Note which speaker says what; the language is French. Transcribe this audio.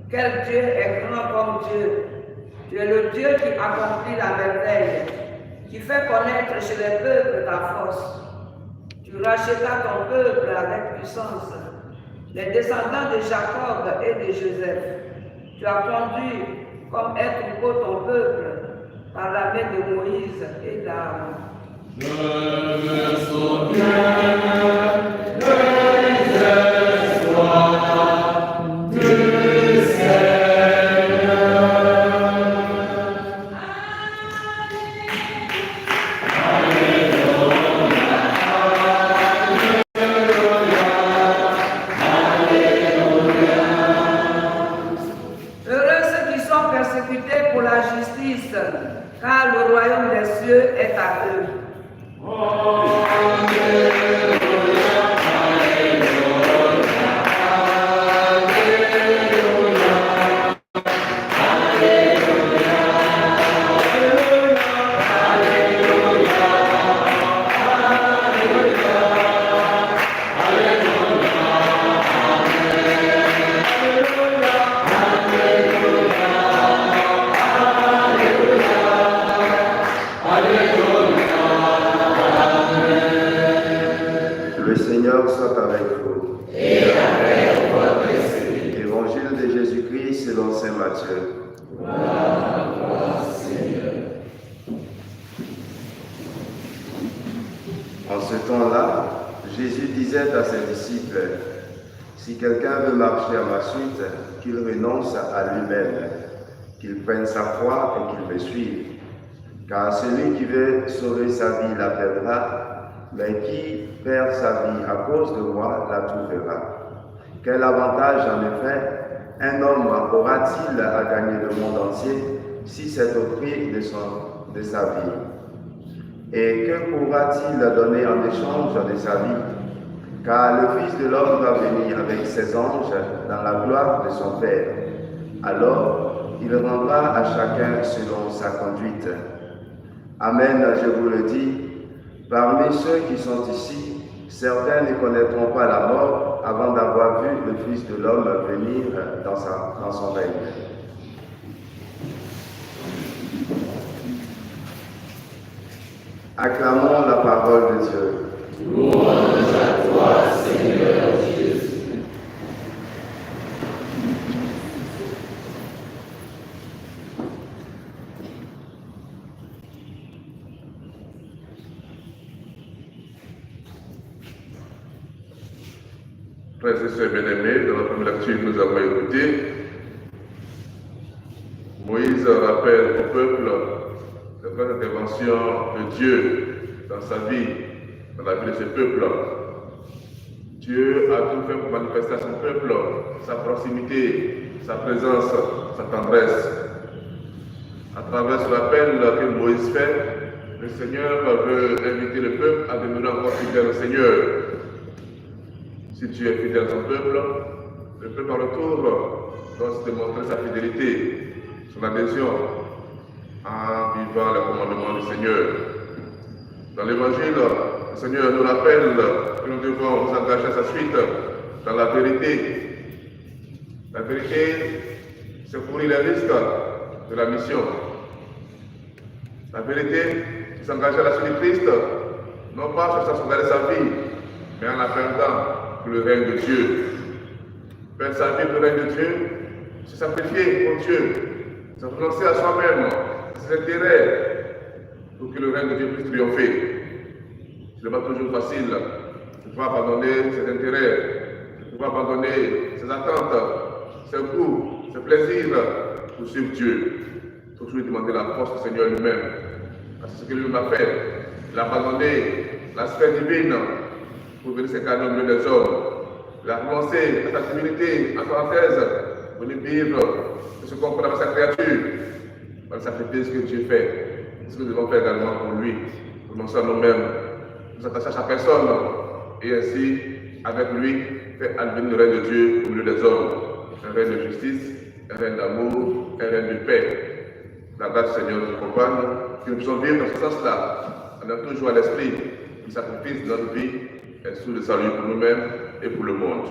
Speaker 1: Quel Dieu est grand comme Dieu? Tu es le Dieu qui accomplit la merveille, qui fait connaître chez les peuples ta force. Tu rachetas ton peuple avec puissance, les descendants de Jacob et de Joseph. Tu as conduit comme un troupeau ton peuple par la main de Moïse et d'Aaron.
Speaker 2: Je me souviens de l'espoir du
Speaker 1: car le royaume des cieux est à eux.
Speaker 3: Soit avec vous.
Speaker 2: Et avec votre esprit.
Speaker 3: Évangile de Jésus-Christ selon saint Matthieu.
Speaker 2: Gloire, Seigneur.
Speaker 3: En ce temps-là, Jésus disait à ses disciples, si quelqu'un veut marcher à ma suite, qu'il renonce à lui-même, qu'il prenne sa croix et qu'il me suive. Car celui qui veut sauver sa vie la perdra, mais qui perd sa vie à cause de moi la trouvera. Quel avantage en effet un homme aura-t-il à gagner le monde entier si c'est au prix de sa vie? Et que pourra-t-il donner en échange de sa vie? Car le Fils de l'homme va venir avec ses anges dans la gloire de son Père. Alors il rendra à chacun selon sa conduite. Amen, je vous le dis. Parmi ceux qui sont ici, certains ne connaîtront pas la mort avant d'avoir vu le Fils de l'homme venir dans son règne. Acclamons la parole de Dieu.
Speaker 2: Louange à toi, Seigneur Jésus.
Speaker 4: Frères et sœurs bien-aimés, dans la première lecture que nous avons écoutée, Moïse rappelle au peuple la grande intervention de Dieu dans sa vie, dans la vie de ce peuple. Dieu a tout fait pour manifester à son peuple sa proximité, sa présence, sa tendresse. À travers ce rappel que Moïse fait, le Seigneur veut inviter le peuple à demeurer encore fidèle au Seigneur. Si Dieu est fidèle à son peuple, le peuple en retour doit se démontrer sa fidélité, son adhésion, en vivant les commandements du Seigneur. Dans l'Évangile, le Seigneur nous rappelle que nous devons nous engager à sa suite dans la vérité. La vérité, c'est courir les risques de la mission. La vérité, c'est s'engager à la suite de Christ, non pas chercher à sauver sa vie, mais en la perdant pour le règne de Dieu. Perdre sa vie pour le règne de Dieu, se sacrifier pour Dieu, se renoncer à soi-même, ses intérêts, pour que le règne de Dieu puisse triompher. Ce n'est pas toujours facile de pouvoir abandonner ses intérêts, de pouvoir abandonner ses attentes, ses goûts, ses plaisirs pour suivre Dieu. Il faut toujours demander la force du Seigneur lui-même. Parce que c'est ce que lui-même a fait. Il a abandonné la sphère divine pour venir s'incarner au milieu des hommes. Il a renoncé à sa divinité, en parenthèse, pour venir vivre et se comprendre avec sa créature, par le sacrifice que Dieu fait. C'est ce que nous devons faire également pour lui, renoncer à nous-mêmes, nous attacher à sa personne, et ainsi, avec lui, faire advenir le règne de Dieu au milieu des hommes. Un règne de justice, un règne d'amour, un règne de paix. La grâce du Seigneur nous accompagne, que nous puissions vivre dans ce sens-là, en ayant toujours à l'esprit le sacrifice de notre vie est sous le salut pour nous-mêmes et pour le monde.